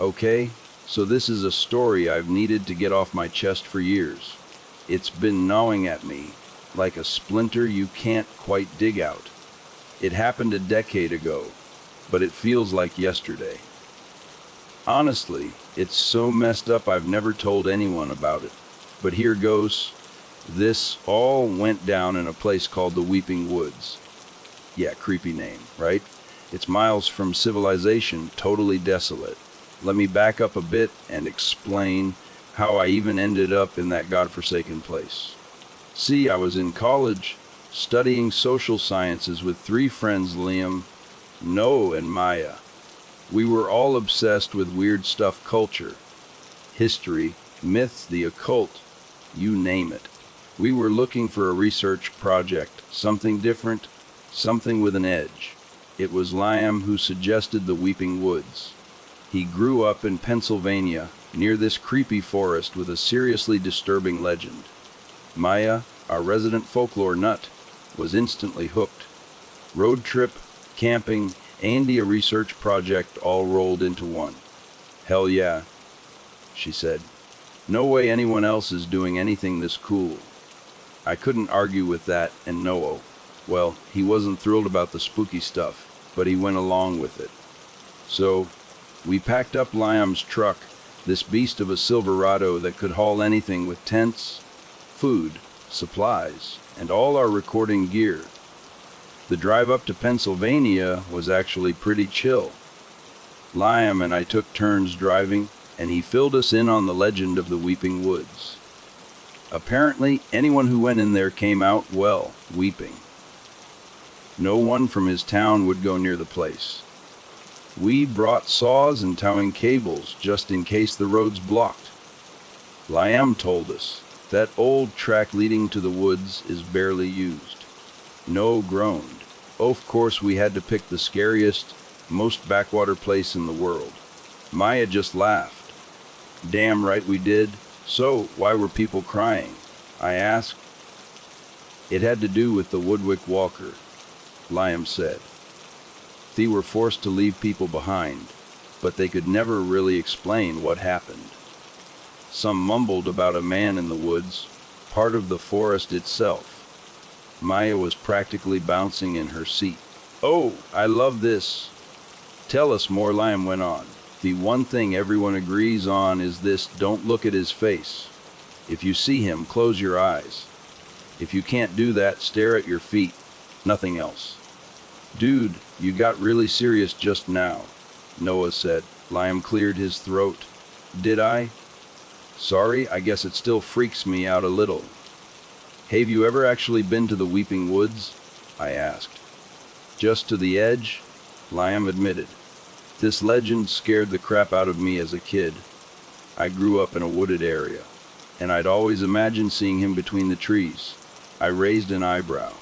Okay, so this is a story I've needed to get off my chest for years. It's been gnawing at me, like a splinter you can't quite dig out. It happened a decade ago, but it feels like yesterday. Honestly, it's so messed up I've never told anyone about it. But here goes. This all went down in a place called the Weeping Woods. Yeah, creepy name, right? It's miles from civilization, totally desolate. Let me back up a bit and explain how I even ended up in that godforsaken place. See, I was in college, studying social sciences with three friends, Liam, Noah, and Maya. We were all obsessed with weird stuff culture, history, myths, the occult, you name it. We were looking for a research project, something different, something with an edge. It was Liam who suggested the Weeping Woods. He grew up in Pennsylvania, near this creepy forest with a seriously disturbing legend. Maya, our resident folklore nut, was instantly hooked. Road trip, camping, and a research project all rolled into one. Hell yeah, she said. No way anyone else is doing anything this cool. I couldn't argue with that, and Noah, well, he wasn't thrilled about the spooky stuff, but he went along with it. So, we packed up Liam's truck, this beast of a Silverado that could haul anything with tents, food, supplies, and all our recording gear. The drive up to Pennsylvania was actually pretty chill. Liam and I took turns driving, and he filled us in on the legend of the Weeping Woods. Apparently, anyone who went in there came out, well, weeping. No one from his town would go near the place. We brought saws and towing cables just in case the roads blocked. Liam told us that old track leading to the woods is barely used. No groaned. Of course, we had to pick the scariest, most backwater place in the world. Maya just laughed. Damn right we did. So, why were people crying? I asked. It had to do with the Woodwick Walker, Liam said. They were forced to leave people behind, but they could never really explain what happened. Some mumbled about a man in the woods, part of the forest itself. Maya was practically bouncing in her seat. Oh, I love this. Tell us more, Liam went on. The one thing everyone agrees on is this: don't look at his face. If you see him, close your eyes. If you can't do that, stare at your feet. Nothing else. Dude, you got really serious just now, Noah said. Liam cleared his throat. Did I? Sorry, I guess it still freaks me out a little. Have you ever actually been to the Weeping Woods? I asked. Just to the edge, Liam admitted. This legend scared the crap out of me as a kid. I grew up in a wooded area, and I'd always imagined seeing him between the trees. I raised an eyebrow.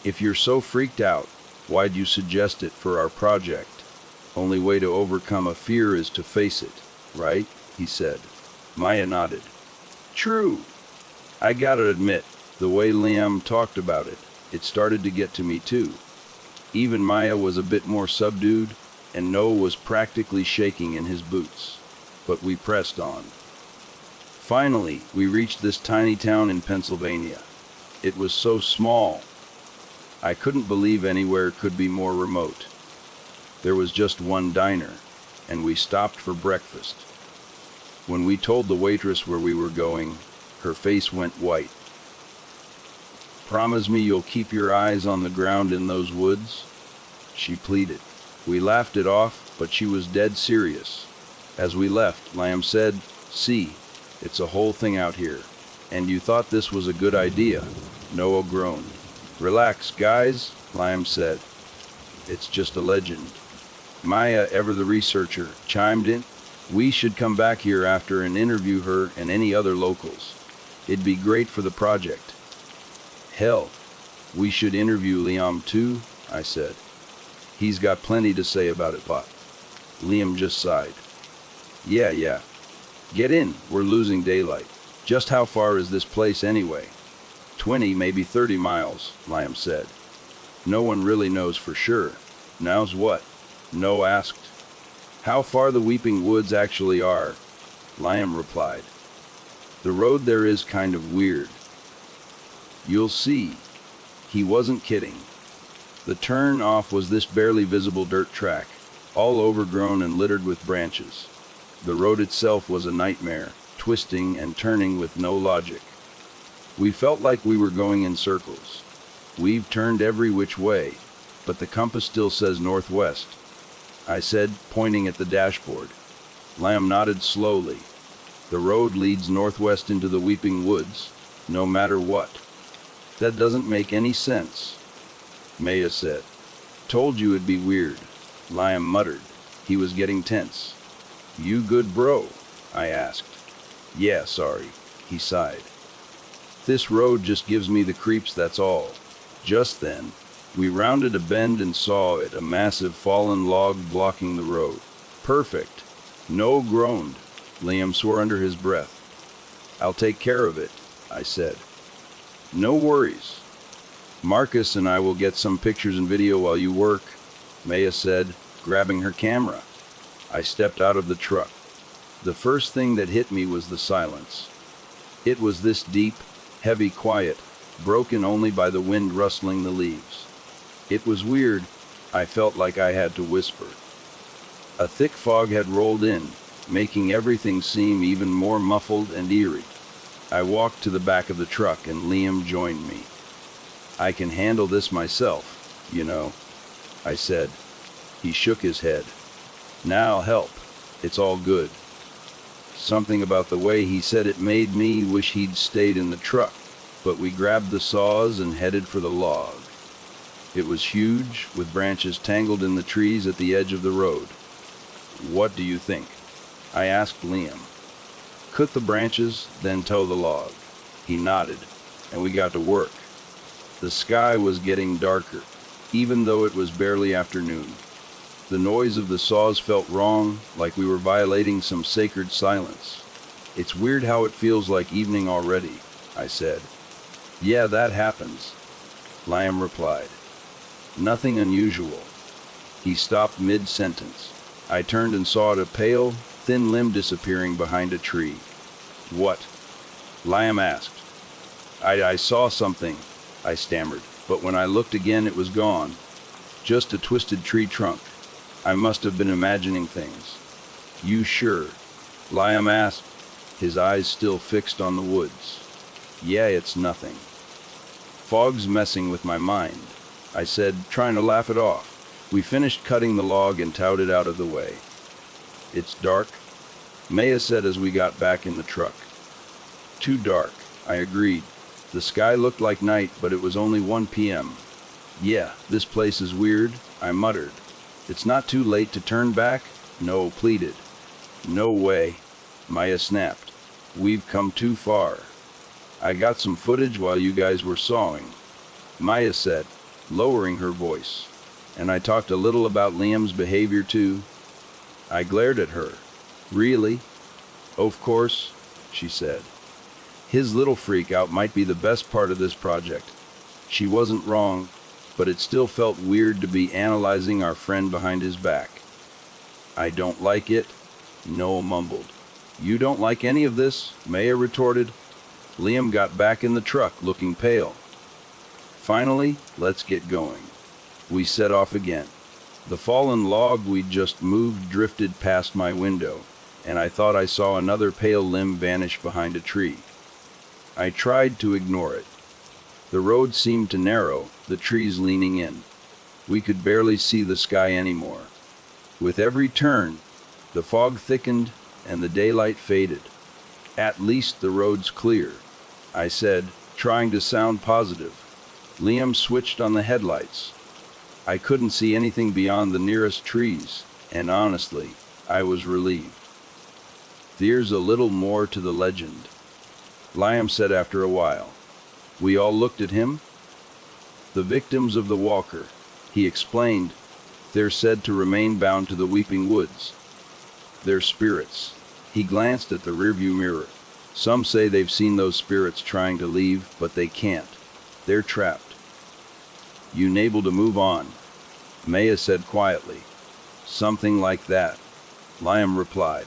If you're so freaked out, why'd you suggest it for our project? Only way to overcome a fear is to face it, right? He said. Maya nodded. True. I gotta admit, the way Liam talked about it, it started to get to me too. Even Maya was a bit more subdued, and Noah was practically shaking in his boots. But we pressed on. Finally, we reached this tiny town in Pennsylvania. It was so small. I couldn't believe anywhere could be more remote. There was just one diner, and we stopped for breakfast. When we told the waitress where we were going, her face went white. Promise me you'll keep your eyes on the ground in those woods? She pleaded. We laughed it off, but she was dead serious. As we left, Liam said, See, it's a whole thing out here. And you thought this was a good idea? Noah groaned. Relax, guys, Liam said. It's just a legend. Maya, ever the researcher, chimed in. We should come back here after and interview her and any other locals. It'd be great for the project. Hell, we should interview Liam too, I said. He's got plenty to say about it, but Liam just sighed. Yeah. Get in, we're losing daylight. Just how far is this place anyway? 20, maybe 30 miles, Liam said. No one really knows for sure. Now's what? Noah asked. How far the Weeping Woods actually are, Liam replied. The road there is kind of weird. You'll see. He wasn't kidding. The turn off was this barely visible dirt track, all overgrown and littered with branches. The road itself was a nightmare, twisting and turning with no logic. We felt like we were going in circles. We've turned every which way, but the compass still says northwest, I said, pointing at the dashboard. Liam nodded slowly. The road leads northwest into the Weeping Woods, no matter what. That doesn't make any sense, Maya said. Told you it'd be weird, Liam muttered. He was getting tense. You good, bro? I asked. Yeah, sorry, he sighed. This road just gives me the creeps, that's all. Just then, we rounded a bend and saw it, a massive fallen log blocking the road. Perfect. No, groaned. Liam swore under his breath. I'll take care of it, I said. No worries. Marcus and I will get some pictures and video while you work, Maya said, grabbing her camera. I stepped out of the truck. The first thing that hit me was the silence. It was this deep, heavy quiet, broken only by the wind rustling the leaves. It was weird. I felt like I had to whisper. A thick fog had rolled in, making everything seem even more muffled and eerie. I walked to the back of the truck and Liam joined me. I can handle this myself, you know, I said. He shook his head. Now I'll help. It's all good. Something about the way he said it made me wish he'd stayed in the truck, but we grabbed the saws and headed for the log. It was huge, with branches tangled in the trees at the edge of the road. What do you think? I asked Liam. Cut the branches, then tow the log. He nodded, and we got to work. The sky was getting darker, even though it was barely afternoon. The noise of the saws felt wrong, like we were violating some sacred silence. It's weird how it feels like evening already, I said. Yeah, that happens, Liam replied. Nothing unusual. He stopped mid-sentence. I turned and saw a pale, thin limb disappearing behind a tree. What? Liam asked. I saw something, I stammered, but when I looked again it was gone. Just a twisted tree trunk. I must have been imagining things. You sure? Liam asked, his eyes still fixed on the woods. Yeah, it's nothing. Fog's messing with my mind, I said, trying to laugh it off. We finished cutting the log and towed it out of the way. It's dark, Maya said as we got back in the truck. Too dark, I agreed. The sky looked like night, but it was only 1 p.m. Yeah, this place is weird, I muttered. It's not too late to turn back? No, pleaded. No way, Maya snapped. We've come too far. I got some footage while you guys were sawing, Maya said, lowering her voice. And I talked a little about Liam's behavior too. I glared at her. Really? Of course, she said. His little freak out might be the best part of this project. She wasn't wrong, but it still felt weird to be analyzing our friend behind his back. I don't like it, Noah mumbled. You don't like any of this? Maya retorted. Liam got back in the truck, looking pale. Finally, let's get going. We set off again. The fallen log we'd just moved drifted past my window, and I thought I saw another pale limb vanish behind a tree. I tried to ignore it. The road seemed to narrow, the trees leaning in. We could barely see the sky anymore. With every turn, the fog thickened and the daylight faded. At least the road's clear, I said, trying to sound positive. Liam switched on the headlights. I couldn't see anything beyond the nearest trees, and honestly, I was relieved. There's a little more to the legend, Liam said after a while. We all looked at him. The victims of the walker, he explained, they're said to remain bound to the Weeping Woods. They're spirits. He glanced at the rearview mirror. Some say they've seen those spirits trying to leave, but they can't. They're trapped. You able to move on, Maya said quietly. Something like that, Liam replied.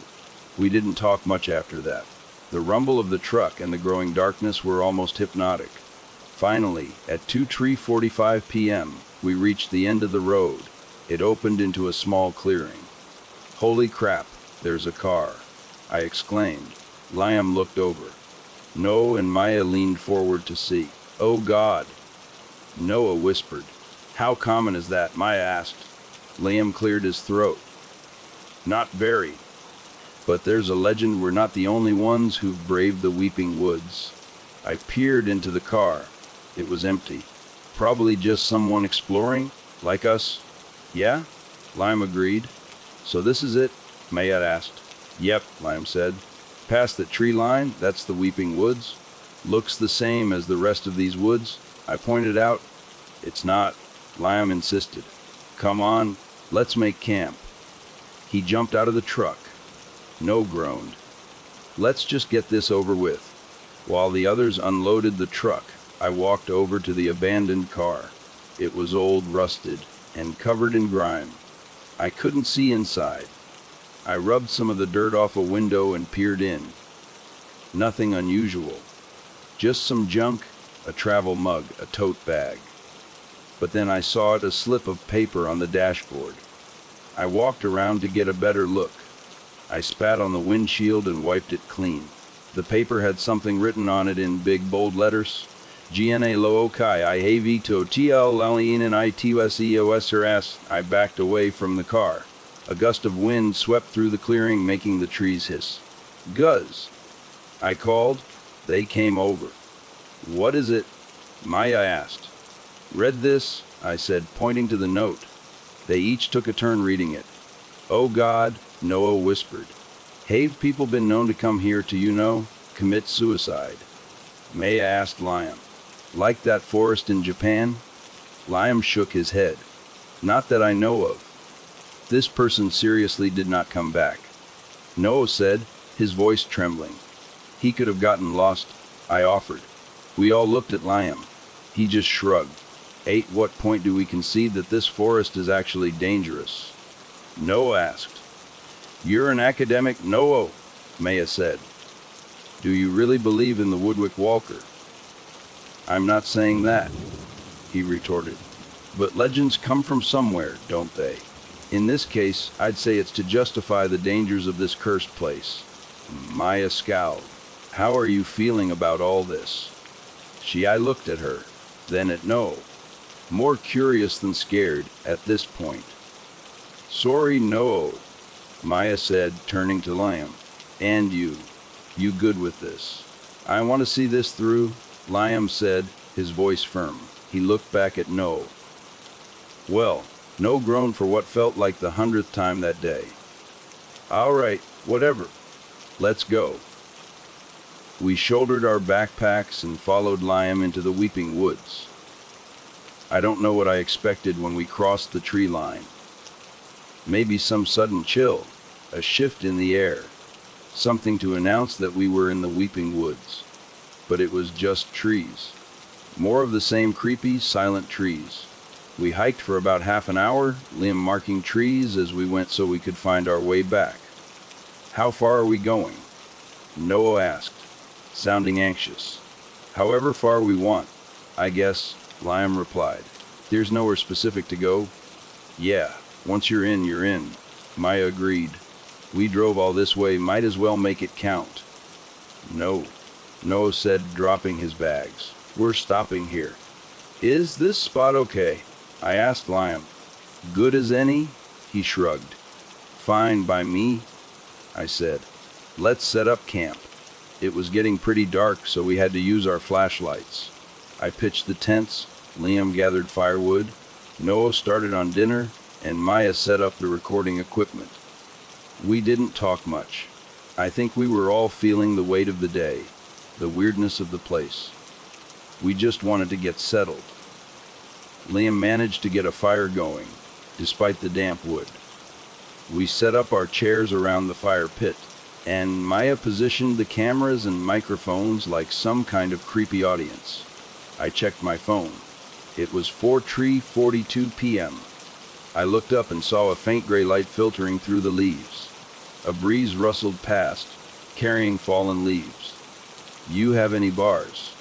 We didn't talk much after that. The rumble of the truck and the growing darkness were almost hypnotic. Finally, at 2:45 p.m., we reached the end of the road. It opened into a small clearing. Holy crap, there's a car, I exclaimed. Liam looked over. Noah and Maya leaned forward to see. Oh God, Noah whispered. How common is that? Maya asked. Liam cleared his throat. Not very. But there's a legend we're not the only ones who've braved the weeping woods. I peered into the car. It was empty. Probably just someone exploring, like us. Yeah? Liam agreed. So this is it? Maya asked. Yep, Liam said. Past the tree line, that's the weeping woods. Looks the same as the rest of these woods, I pointed out. It's not, Liam insisted. Come on, let's make camp. He jumped out of the truck. No groaned. Let's just get this over with. While the others unloaded the truck, I walked over to the abandoned car. It was old, rusted, and covered in grime. I couldn't see inside. I rubbed some of the dirt off a window and peered in. Nothing unusual. Just some junk, a travel mug, a tote bag. But then I saw a slip of paper on the dashboard. I walked around to get a better look. I spat on the windshield and wiped it clean. The paper had something written on it in big bold letters. GNA Lookai I have to TL Lalien I backed away from the car. A gust of wind swept through the clearing, making the trees hiss. Guz, I called. They came over. What is it? Maya asked. Read this, I said, pointing to the note. They each took a turn reading it. Oh God, Noah whispered. Have people been known to come here to, commit suicide? Maya asked Liam. Like that forest in Japan? Liam shook his head. Not that I know of. This person seriously did not come back. Noah said, his voice trembling. He could have gotten lost, I offered. We all looked at Liam. He just shrugged. At what point do we concede that this forest is actually dangerous? Noah asked. You're an academic, Noah, Maya said. Do you really believe in the Woodwick Walker? I'm not saying that, he retorted. But legends come from somewhere, don't they? In this case, I'd say it's to justify the dangers of this cursed place. Maya scowled. How are you feeling about all this? I looked at her, then at Noah. More curious than scared at this point. Sorry, Noah, Maya said, turning to Liam. And you good with this? I want to see this through, Liam said, his voice firm. He looked back at Noah. Well, Noah groaned for what felt like the 100th time that day. All right, whatever. Let's go. We shouldered our backpacks and followed Liam into the weeping woods. I don't know what I expected when we crossed the tree line. Maybe some sudden chill, a shift in the air, something to announce that we were in the weeping woods. But it was just trees. More of the same creepy, silent trees. We hiked for about half an hour, Liam marking trees as we went so we could find our way back. How far are we going? Noah asked, sounding anxious. However far we want, I guess, Liam replied. There's nowhere specific to go. Yeah, once you're in, Maya agreed. We drove all this way, might as well make it count. No, Noah said, dropping his bags. We're stopping here. Is this spot okay? I asked Liam. Good as any? He shrugged. Fine by me, I said. Let's set up camp. It was getting pretty dark, so we had to use our flashlights. I pitched the tents, Liam gathered firewood, Noah started on dinner, and Maya set up the recording equipment. We didn't talk much. I think we were all feeling the weight of the day, the weirdness of the place. We just wanted to get settled. Liam managed to get a fire going, despite the damp wood. We set up our chairs around the fire pit, and Maya positioned the cameras and microphones like some kind of creepy audience. I checked my phone. It was 4:42 p.m. I looked up and saw a faint gray light filtering through the leaves. A breeze rustled past, carrying fallen leaves. "You have any bars?"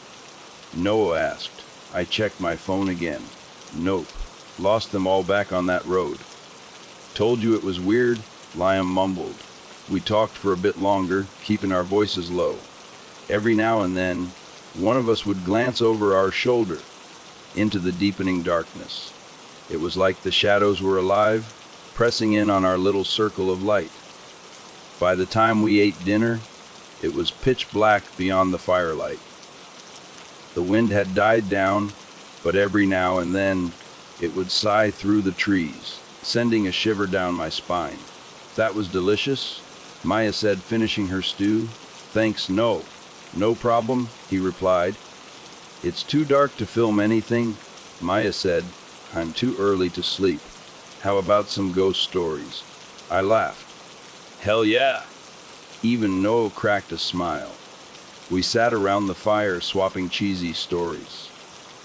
Noah asked. I checked my phone again. Nope. Lost them all back on that road. "Told you it was weird," Liam mumbled. We talked for a bit longer, keeping our voices low. Every now and then, one of us would glance over our shoulder into the deepening darkness. It was like the shadows were alive, pressing in on our little circle of light. By the time we ate dinner, it was pitch black beyond the firelight. The wind had died down, but every now and then it would sigh through the trees, sending a shiver down my spine. "That was delicious," Maya said, finishing her stew. "Thanks, no. No problem," he replied. "It's too dark to film anything," Maya said. "I'm too early to sleep. How about some ghost stories?" I laughed. "Hell yeah!" Even Noah cracked a smile. We sat around the fire swapping cheesy stories.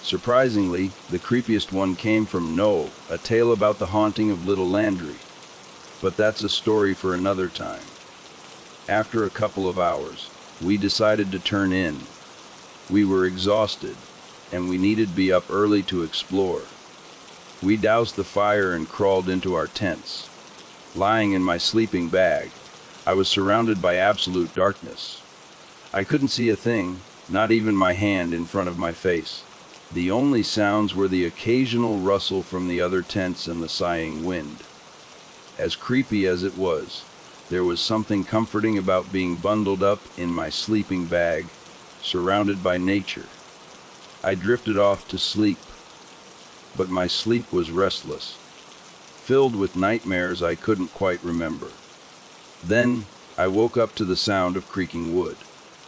Surprisingly, the creepiest one came from Noah, a tale about the haunting of Little Landry. But that's a story for another time. After a couple of hours, we decided to turn in. We were exhausted, and we needed to be up early to explore. We doused the fire and crawled into our tents. Lying in my sleeping bag, I was surrounded by absolute darkness. I couldn't see a thing, not even my hand in front of my face. The only sounds were the occasional rustle from the other tents and the sighing wind. As creepy as it was, there was something comforting about being bundled up in my sleeping bag, surrounded by nature. I drifted off to sleep, but my sleep was restless, filled with nightmares I couldn't quite remember. Then I woke up to the sound of creaking wood.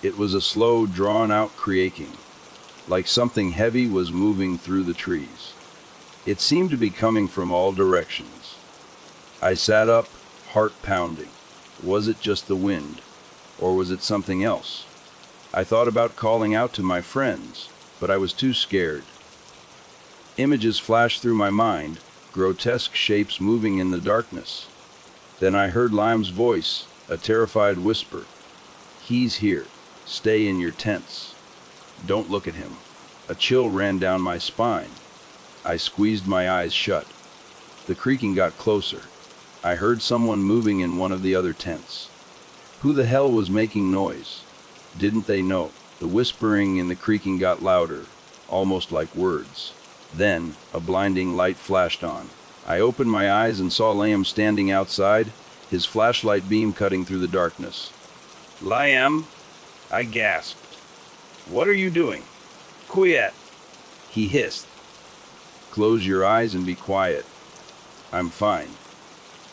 It was a slow, drawn-out creaking, like something heavy was moving through the trees. It seemed to be coming from all directions. I sat up, heart pounding. Was it just the wind, or was it something else? I thought about calling out to my friends, but I was too scared. Images flashed through my mind, grotesque shapes moving in the darkness. Then I heard Liam's voice, a terrified whisper. "He's here. Stay in your tents. Don't look at him." A chill ran down my spine. I squeezed my eyes shut. The creaking got closer. I heard someone moving in one of the other tents. Who the hell was making noise? Didn't they know? The whispering and the creaking got louder, almost like words. Then, a blinding light flashed on. I opened my eyes and saw Liam standing outside, his flashlight beam cutting through the darkness. "Liam!" I gasped. "What are you doing?" "Quiet!" he hissed. "Close your eyes and be quiet." "I'm fine."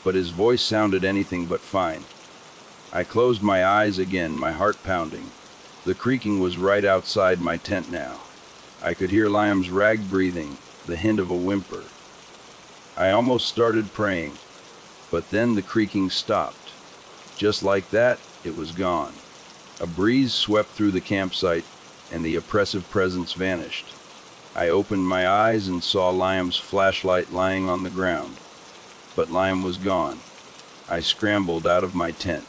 But his voice sounded anything but fine. I closed my eyes again, my heart pounding. The creaking was right outside my tent now. I could hear Liam's ragged breathing, the hint of a whimper. I almost started praying, but then the creaking stopped. Just like that, it was gone. A breeze swept through the campsite, and the oppressive presence vanished. I opened my eyes and saw Liam's flashlight lying on the ground. But Liam was gone. I scrambled out of my tent.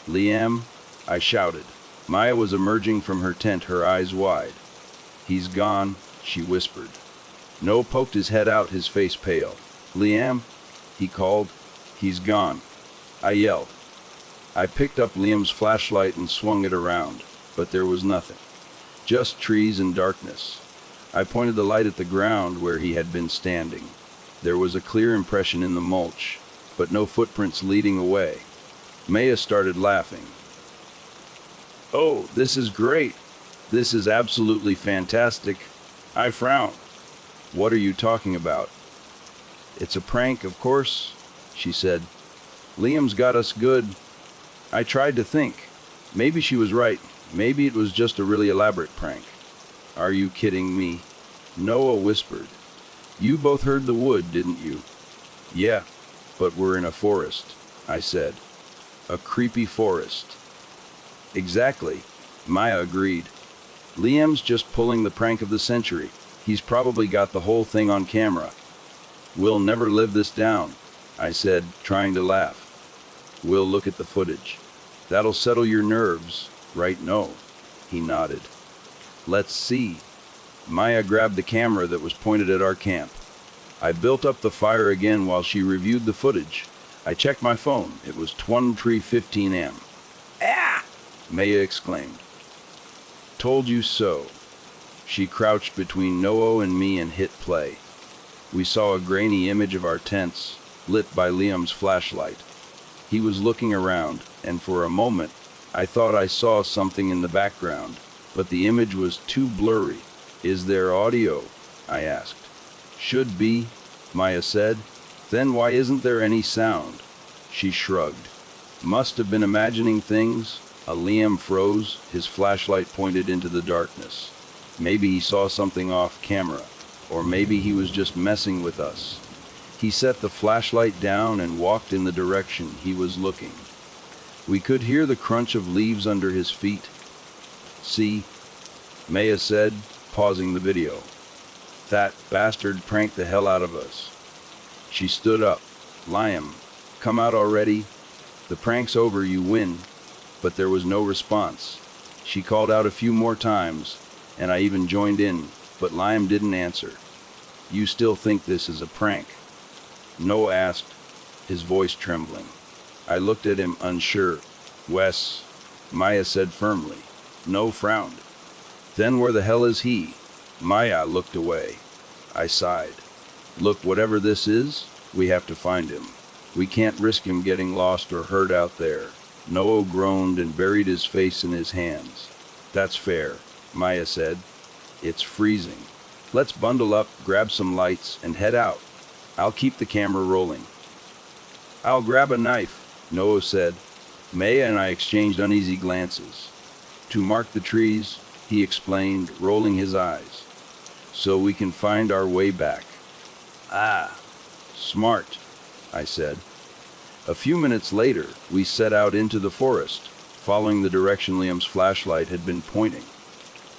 "Liam!" I shouted. Maya was emerging from her tent, her eyes wide. "He's gone," she whispered. Noah poked his head out, his face pale. "Liam?" he called. "He's gone," I yelled. I picked up Liam's flashlight and swung it around, but there was nothing. Just trees and darkness. I pointed the light at the ground where he had been standing. There was a clear impression in the mulch, but no footprints leading away. Maya started laughing. "Oh, this is great. This is absolutely fantastic." I frowned. "What are you talking about?" "It's a prank, of course," she said. "Liam's got us good." I tried to think. Maybe she was right. Maybe it was just a really elaborate prank. "Are you kidding me?" Noah whispered. "You both heard the wood, didn't you?" "Yeah, but we're in a forest," I said. "A creepy forest." "Exactly," Maya agreed. "Liam's just pulling the prank of the century. He's probably got the whole thing on camera." "We'll never live this down," I said, trying to laugh. We'll look at the footage. That'll settle your nerves, right? No. He nodded. Let's see. Maya grabbed the camera that was pointed at our camp. I built up the fire again while she reviewed the footage. I checked my phone. It was 23:15 am. Ah! Maya exclaimed. Told you so. She crouched between Noah and me and hit play. We saw a grainy image of our tents, lit by Liam's flashlight. He was looking around, and for a moment, I thought I saw something in the background, but the image was too blurry. Is there audio? I asked. Should be, Maya said. Then why isn't there any sound? She shrugged. Must have been imagining things. Liam froze, his flashlight pointed into the darkness. Maybe he saw something off camera, or maybe he was just messing with us. He set the flashlight down and walked in the direction he was looking. We could hear the crunch of leaves under his feet. See? Maya said, pausing the video. That bastard pranked the hell out of us. She stood up. Liam, come out already. The prank's over, you win. But there was no response. She called out a few more times, and I even joined in, but Liam didn't answer. You still think this is a prank? Noah asked, his voice trembling. I looked at him unsure. Wes, Maya said firmly. No frowned. Then where the hell is he? Maya looked away. I sighed. Look, whatever this is, we have to find him. We can't risk him getting lost or hurt out there. Noah groaned and buried his face in his hands. That's fair, Maya said. It's freezing. Let's bundle up, grab some lights, and head out. I'll keep the camera rolling. I'll grab a knife, Noah said. Maya and I exchanged uneasy glances. To mark the trees, he explained, rolling his eyes. So we can find our way back. Ah, smart, I said. A few minutes later, we set out into the forest, following the direction Liam's flashlight had been pointing.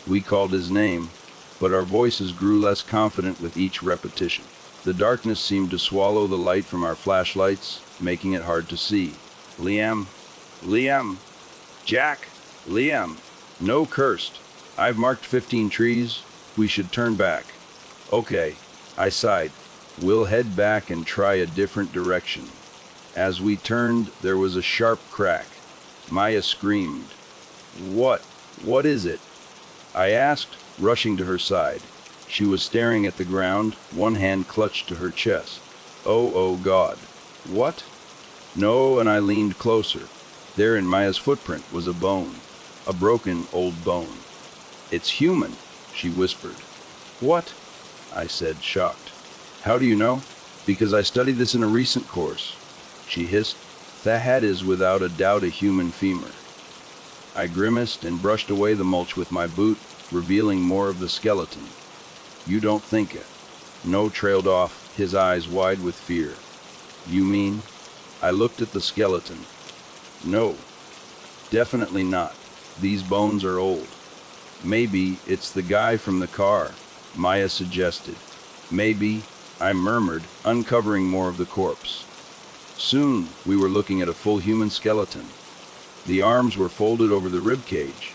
We called his name, but our voices grew less confident with each repetition. The darkness seemed to swallow the light from our flashlights, making it hard to see. Liam, Liam, Jack, Liam. No, cursed. I've marked 15 trees. We should turn back. Okay, I sighed. We'll head back and try a different direction. As we turned, there was a sharp crack. Maya screamed. What is it? I asked, rushing to her side. She was staring at the ground, one hand clutched to her chest. Oh God. What? No, and I leaned closer. There in Maya's footprint was a bone. A broken old bone. It's human, she whispered. What? I said, shocked. How do you know? Because I studied this in a recent course. She hissed. That is without a doubt a human femur. I grimaced and brushed away the mulch with my boot, revealing more of the skeleton. You don't think it. No trailed off, his eyes wide with fear. You mean? I looked at the skeleton. No. Definitely not. These bones are old. Maybe it's the guy from the car, Maya suggested. Maybe, I murmured, uncovering more of the corpse. Soon, we were looking at a full human skeleton. The arms were folded over the rib cage,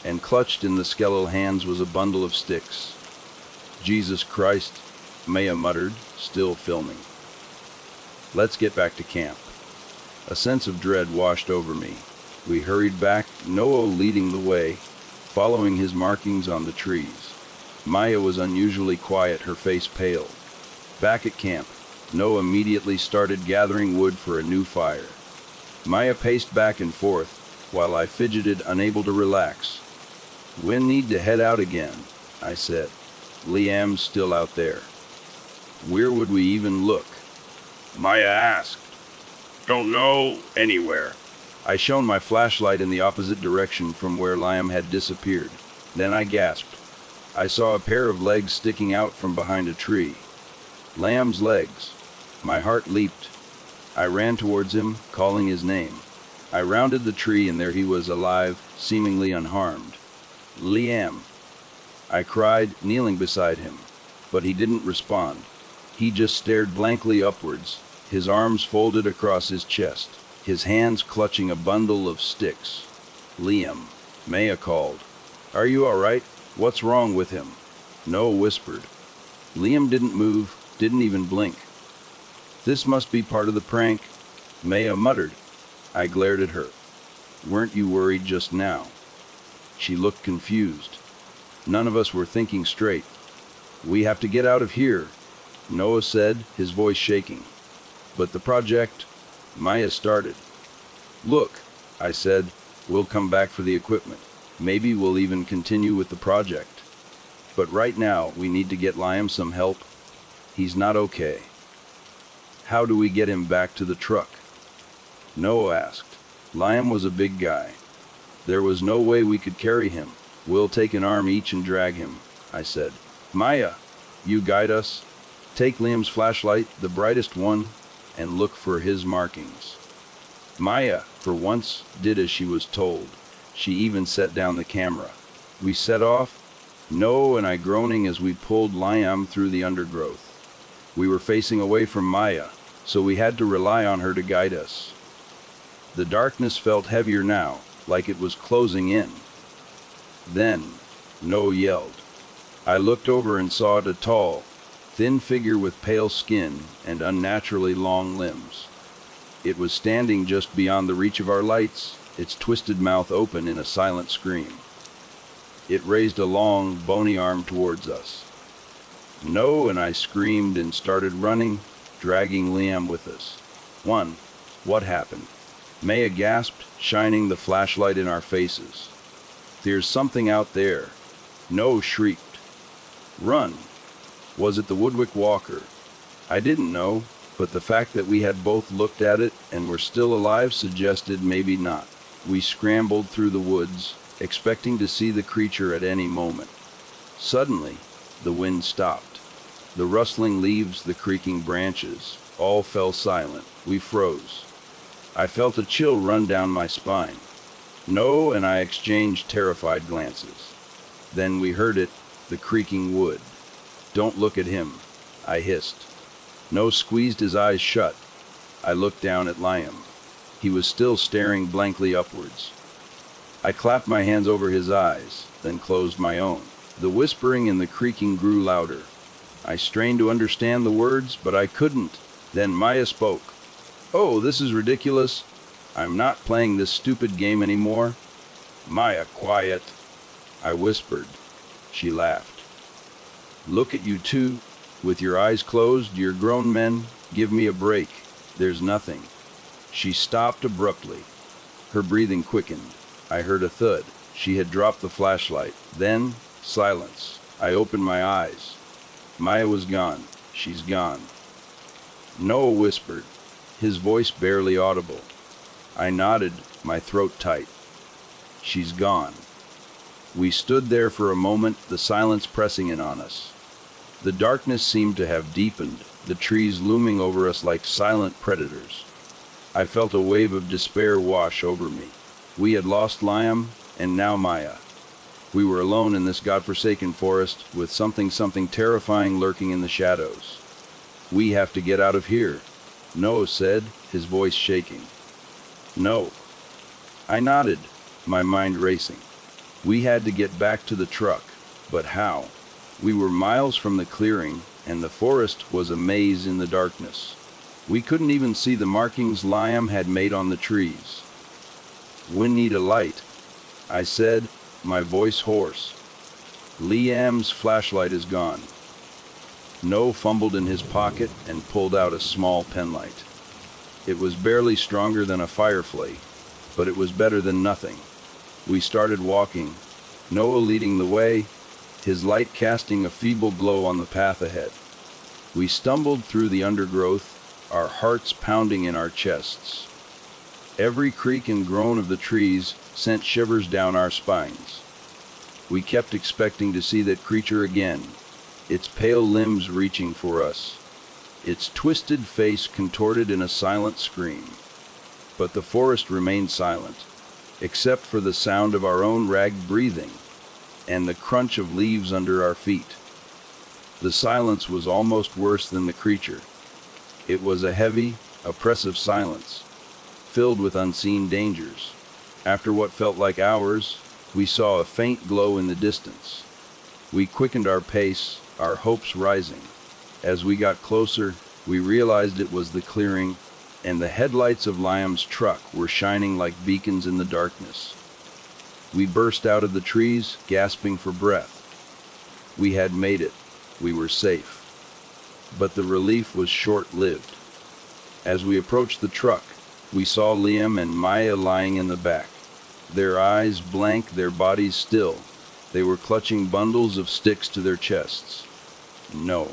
and clutched in the skeletal hands was a bundle of sticks. Jesus Christ, Maya muttered, still filming. Let's get back to camp. A sense of dread washed over me. We hurried back, Noah leading the way, following his markings on the trees. Maya was unusually quiet, her face pale. Back at camp, Noah immediately started gathering wood for a new fire. Maya paced back and forth, while I fidgeted, unable to relax. We'll need to head out again, I said. Liam's still out there. Where would we even look? Maya asked. Don't know, anywhere. I shone my flashlight in the opposite direction from where Liam had disappeared. Then I gasped. I saw a pair of legs sticking out from behind a tree. Liam's legs. My heart leaped. I ran towards him, calling his name. I rounded the tree and there he was, alive, seemingly unharmed. Liam, I cried, kneeling beside him. But he didn't respond. He just stared blankly upwards, his arms folded across his chest. his hands clutching a bundle of sticks. "Liam," Maya called. "Are you all right? What's wrong with him?" Noah whispered. Liam didn't move, didn't even blink. "This must be part of the prank," Maya muttered. I glared at her. "Weren't you worried just now?" She looked confused. None of us were thinking straight. "We have to get out of here," Noah said, his voice shaking. "But the project," Maya started. "Look," I said, "we'll come back for the equipment. Maybe we'll even continue with the project. But right now, we need to get Liam some help. He's not okay." "How do we get him back to the truck?" Noah asked. Liam was a big guy. There was no way we could carry him. "We'll take an arm each and drag him," I said. "Maya, you guide us. Take Liam's flashlight, the brightest one, and look for his markings." Maya, for once, did as she was told. She even set down the camera. We set off, Noah and I groaning as we pulled Liam through the undergrowth. We were facing away from Maya, so we had to rely on her to guide us. The darkness felt heavier now, like it was closing in. Then, Noah yelled. I looked over and saw a tall, thin figure with pale skin and unnaturally long limbs. It was standing just beyond the reach of our lights, its twisted mouth open in a silent scream. It raised a long, bony arm towards us. "No," and I screamed and started running, dragging Liam with us. What happened?" Maya gasped, shining the flashlight in our faces. "There's something out there." No shrieked. "Run." Was it the Woodwick Walker? I didn't know, but the fact that we had both looked at it and were still alive suggested maybe not. We scrambled through the woods, expecting to see the creature at any moment. Suddenly, the wind stopped. The rustling leaves, the creaking branches, all fell silent. We froze. I felt a chill run down my spine. No, and I exchanged terrified glances. Then we heard it, the creaking wood. "Don't look at him," I hissed. No squeezed his eyes shut. I looked down at Liam. He was still staring blankly upwards. I clapped my hands over his eyes, then closed my own. The whispering and the creaking grew louder. I strained to understand the words, but I couldn't. Then Maya spoke. "Oh, this is ridiculous. I'm not playing this stupid game anymore." "Maya, quiet," I whispered. She laughed. "Look at you two, with your eyes closed, you're grown men. Give me a break. There's nothing." She stopped abruptly. Her breathing quickened. I heard a thud. She had dropped the flashlight. Then, silence. I opened my eyes. Maya was gone. She's gone. Noah whispered, his voice barely audible. I nodded, my throat tight. She's gone. We stood there for a moment, the silence pressing in on us. The darkness seemed to have deepened, the trees looming over us like silent predators. I felt a wave of despair wash over me. We had lost Liam, and now Maya. We were alone in this godforsaken forest, with something terrifying lurking in the shadows. "We have to get out of here," Noah said, his voice shaking. "No." I nodded, my mind racing. We had to get back to the truck, but how? We were miles from the clearing, and the forest was a maze in the darkness. We couldn't even see the markings Liam had made on the trees. "We need a light," I said, my voice hoarse. "Liam's flashlight is gone." Noah fumbled in his pocket and pulled out a small penlight. It was barely stronger than a firefly, but it was better than nothing. We started walking, Noah leading the way, his light casting a feeble glow on the path ahead. We stumbled through the undergrowth, our hearts pounding in our chests. Every creak and groan of the trees sent shivers down our spines. We kept expecting to see that creature again, its pale limbs reaching for us, its twisted face contorted in a silent scream. But the forest remained silent, except for the sound of our own ragged breathing and the crunch of leaves under our feet. The silence was almost worse than the creature. It was a heavy, oppressive silence, filled with unseen dangers. After what felt like hours, we saw a faint glow in the distance. We quickened our pace, our hopes rising. As we got closer, we realized it was the clearing, and the headlights of Liam's truck were shining like beacons in the darkness. We burst out of the trees, gasping for breath. We had made it. We were safe. But the relief was short-lived. As we approached the truck, we saw Liam and Maya lying in the back. Their eyes blank, their bodies still. They were clutching bundles of sticks to their chests. No.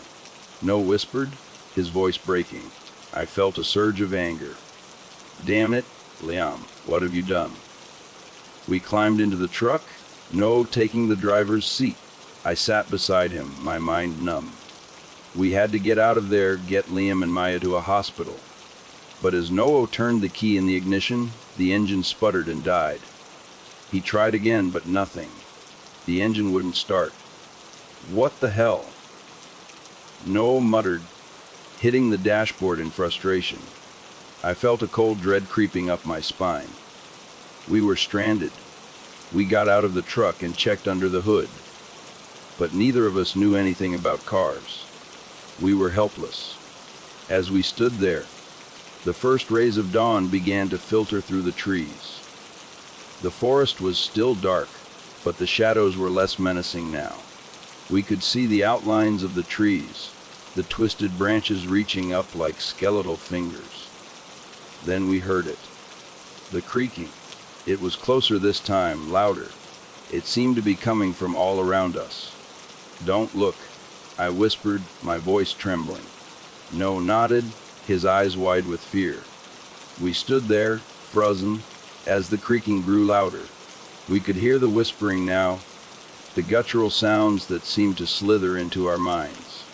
No whispered, his voice breaking. I felt a surge of anger. Damn it, Liam, what have you done? We climbed into the truck, No taking the driver's seat. I sat beside him, my mind numb. We had to get out of there, get Liam and Maya to a hospital. But as Noah turned the key in the ignition, the engine sputtered and died. He tried again, but nothing. The engine wouldn't start. What the hell? Noah muttered, hitting the dashboard in frustration. I felt a cold dread creeping up my spine. We were stranded. We got out of the truck and checked under the hood. But neither of us knew anything about cars. We were helpless. As we stood there, the first rays of dawn began to filter through the trees. The forest was still dark, but the shadows were less menacing now. We could see the outlines of the trees, the twisted branches reaching up like skeletal fingers. Then we heard it. The creaking. It was closer this time, louder. It seemed to be coming from all around us. Don't look, I whispered, my voice trembling. Noah nodded, his eyes wide with fear. We stood there, frozen, as the creaking grew louder. We could hear the whispering now, the guttural sounds that seemed to slither into our minds.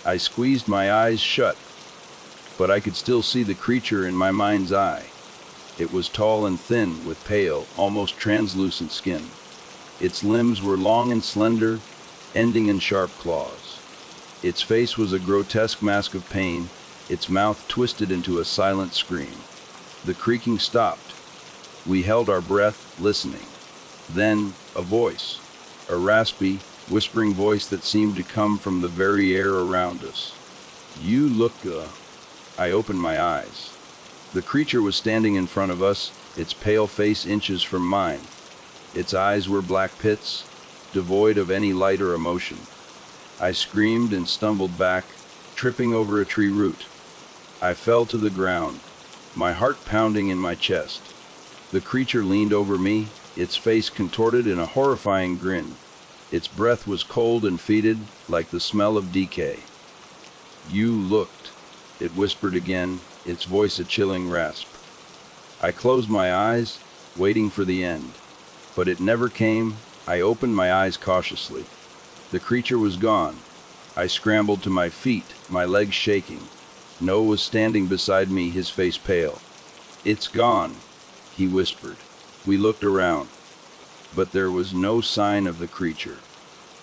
I squeezed my eyes shut, but I could still see the creature in my mind's eye. It was tall and thin, with pale, almost translucent skin. Its limbs were long and slender, ending in sharp claws. Its face was a grotesque mask of pain, its mouth twisted into a silent scream. The creaking stopped. We held our breath, listening. Then, a voice, a raspy, whispering voice that seemed to come from the very air around us. You look, I opened my eyes. The creature was standing in front of us, its pale face inches from mine. Its eyes were black pits, devoid of any light or emotion. I screamed and stumbled back, tripping over a tree root. I fell to the ground, my heart pounding in my chest. The creature leaned over me, its face contorted in a horrifying grin. Its breath was cold and fetid, like the smell of decay. You looked, it whispered again, its voice a chilling rasp. I closed my eyes, waiting for the end. But it never came. I opened my eyes cautiously. The creature was gone. I scrambled to my feet, my legs shaking. Noah was standing beside me, his face pale. It's gone, he whispered. We looked around, but there was no sign of the creature.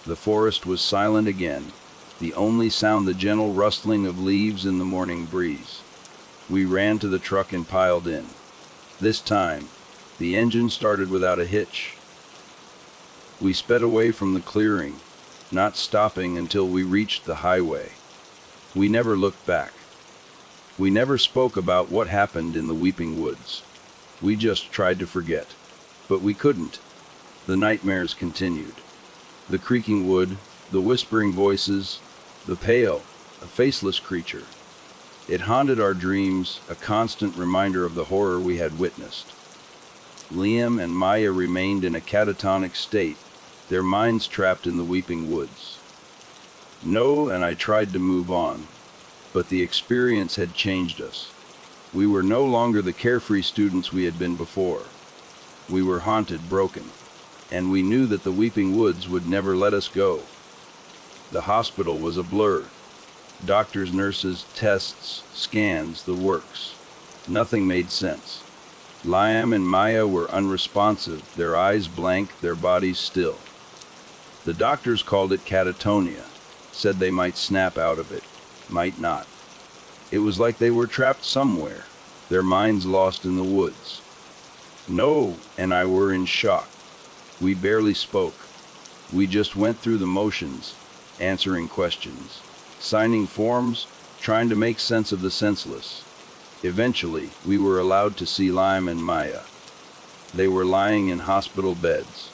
The forest was silent again, the only sound the gentle rustling of leaves in the morning breeze. We ran to the truck and piled in. This time, the engine started without a hitch. We sped away from the clearing, not stopping until we reached the highway. We never looked back. We never spoke about what happened in the Weeping Woods. We just tried to forget. But we couldn't. The nightmares continued. The creaking wood, the whispering voices, the pale, a faceless creature. It haunted our dreams, a constant reminder of the horror we had witnessed. Liam and Maya remained in a catatonic state, their minds trapped in the Weeping Woods. Noah and I tried to move on, but the experience had changed us. We were no longer the carefree students we had been before. We were haunted, broken, and we knew that the Weeping Woods would never let us go. The hospital was a blur. Doctors, nurses, tests, scans, the works. Nothing made sense. Liam and Maya were unresponsive, their eyes blank, their bodies still. The doctors called it catatonia, said they might snap out of it, might not. It was like they were trapped somewhere, their minds lost in the woods. No, and I were in shock. We barely spoke. We just went through the motions, answering questions, signing forms, trying to make sense of the senseless. Eventually, we were allowed to see Lime and Maya. They were lying in hospital beds,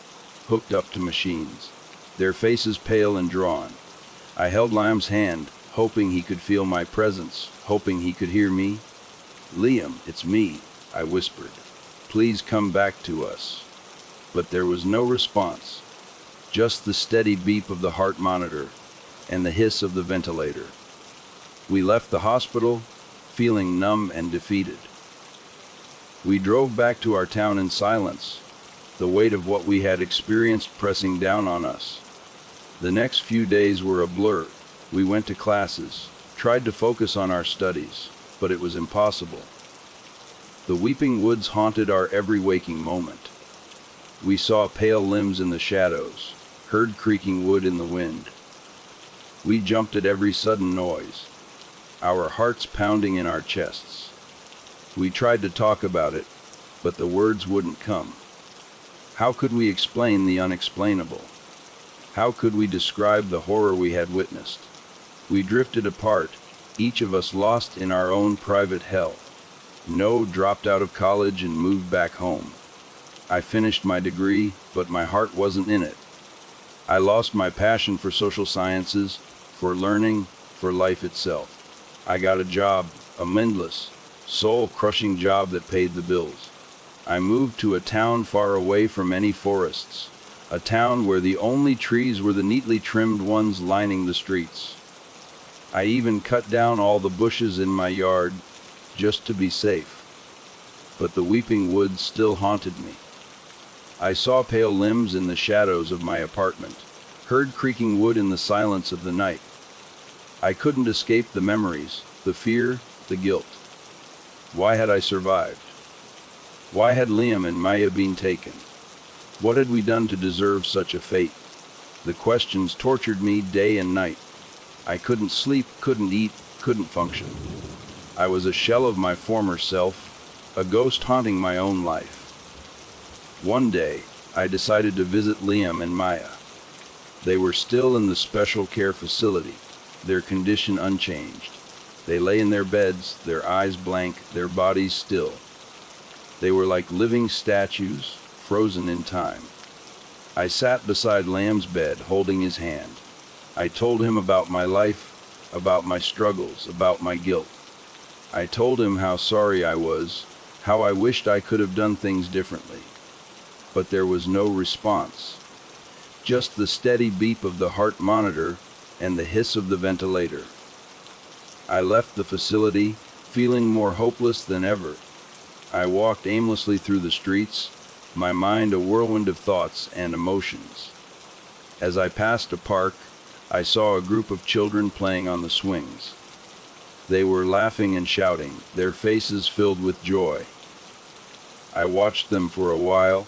hooked up to machines, their faces pale and drawn. I held Lime's hand, hoping he could feel my presence, hoping he could hear me. "Liam, it's me," I whispered. "Please come back to us." But there was no response, just the steady beep of the heart monitor and the hiss of the ventilator. We left the hospital, feeling numb and defeated. We drove back to our town in silence, the weight of what we had experienced pressing down on us. The next few days were a blur. We went to classes, tried to focus on our studies, but it was impossible. The weeping woods haunted our every waking moment. We saw pale limbs in the shadows, heard creaking wood in the wind. We jumped at every sudden noise, our hearts pounding in our chests. We tried to talk about it, but the words wouldn't come. How could we explain the unexplainable? How could we describe the horror we had witnessed? We drifted apart, each of us lost in our own private hell. No dropped out of college and moved back home. I finished my degree, but my heart wasn't in it. I lost my passion for social sciences, for learning, for life itself. I got a job, a mindless, soul-crushing job that paid the bills. I moved to a town far away from any forests, a town where the only trees were the neatly trimmed ones lining the streets. I even cut down all the bushes in my yard, just to be safe. But the weeping woods still haunted me. I saw pale limbs in the shadows of my apartment, heard creaking wood in the silence of the night. I couldn't escape the memories, the fear, the guilt. Why had I survived? Why had Liam and Maya been taken? What had we done to deserve such a fate? The questions tortured me day and night. I couldn't sleep, couldn't eat, couldn't function. I was a shell of my former self, a ghost haunting my own life. One day, I decided to visit Liam and Maya. They were still in the special care facility, their condition unchanged. They lay in their beds, their eyes blank, their bodies still. They were like living statues, frozen in time. I sat beside Liam's bed, holding his hand. I told him about my life, about my struggles, about my guilt. I told him how sorry I was, how I wished I could have done things differently. But there was no response. Just the steady beep of the heart monitor and the hiss of the ventilator. I left the facility, feeling more hopeless than ever. I walked aimlessly through the streets, my mind a whirlwind of thoughts and emotions. As I passed a park, I saw a group of children playing on the swings. They were laughing and shouting, their faces filled with joy. I watched them for a while,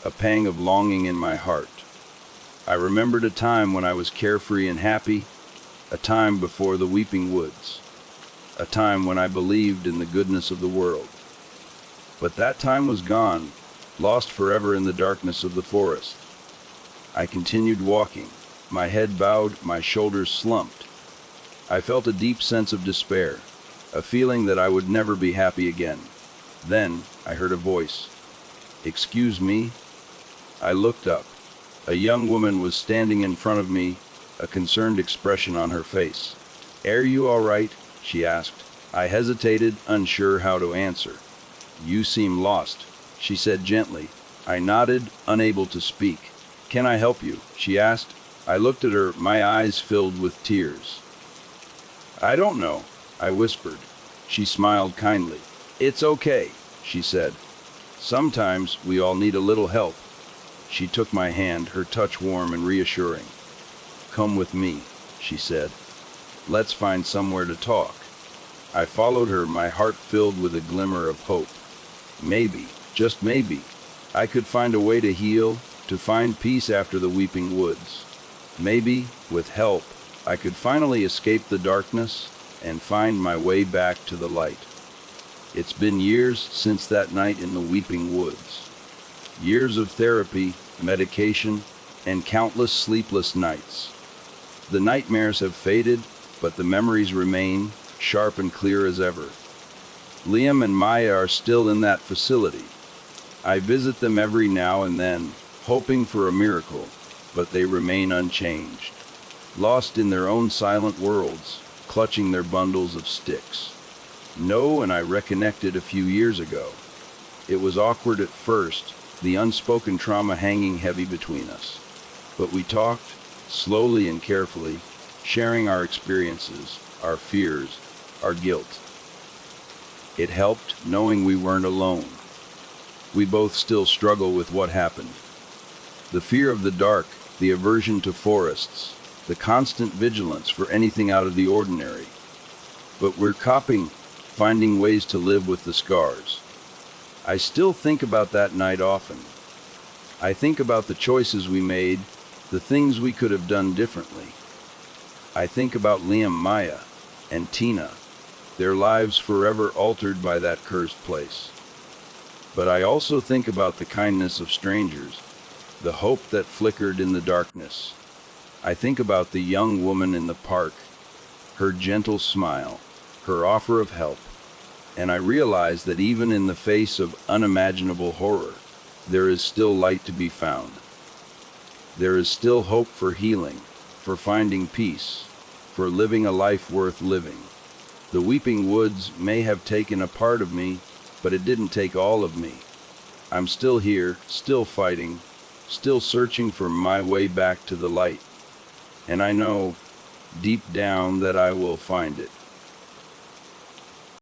a pang of longing in my heart. I remembered a time when I was carefree and happy, a time before the weeping woods, a time when I believed in the goodness of the world. But that time was gone, lost forever in the darkness of the forest. I continued walking, my head bowed, my shoulders slumped. I felt a deep sense of despair, a feeling that I would never be happy again. Then I heard a voice. "Excuse me?" I looked up. A young woman was standing in front of me, a concerned expression on her face. "Are you all right?" she asked. I hesitated, unsure how to answer. "You seem lost," she said gently. I nodded, unable to speak. "Can I help you?" she asked. I looked at her, my eyes filled with tears. "I don't know," I whispered. She smiled kindly. "It's okay," she said. "Sometimes we all need a little help." She took my hand, her touch warm and reassuring. "Come with me," she said. "Let's find somewhere to talk." I followed her, my heart filled with a glimmer of hope. Maybe, just maybe, I could find a way to heal, to find peace after the weeping woods. Maybe, with help, I could finally escape the darkness and find my way back to the light. It's been years since that night in the Weeping Woods. Years of therapy, medication, and countless sleepless nights. The nightmares have faded, but the memories remain, sharp and clear as ever. Liam and Maya are still in that facility. I visit them every now and then, hoping for a miracle, but they remain unchanged, lost in their own silent worlds, clutching their bundles of sticks. No, and I reconnected a few years ago. It was awkward at first, the unspoken trauma hanging heavy between us. But we talked, slowly and carefully, sharing our experiences, our fears, our guilt. It helped knowing we weren't alone. We both still struggle with what happened. The fear of the dark, the aversion to forests, the constant vigilance for anything out of the ordinary. But we're coping, finding ways to live with the scars. I still think about that night often. I think about the choices we made, the things we could have done differently. I think about Liam, Maya, and Tina, their lives forever altered by that cursed place. But I also think about the kindness of strangers, the hope that flickered in the darkness. I think about the young woman in the park, her gentle smile, her offer of help, and I realize that even in the face of unimaginable horror, there is still light to be found. There is still hope for healing, for finding peace, for living a life worth living. The Weeping Woods may have taken a part of me, but it didn't take all of me. I'm still here, still fighting, still searching for my way back to the light. And I know, deep down, that I will find it.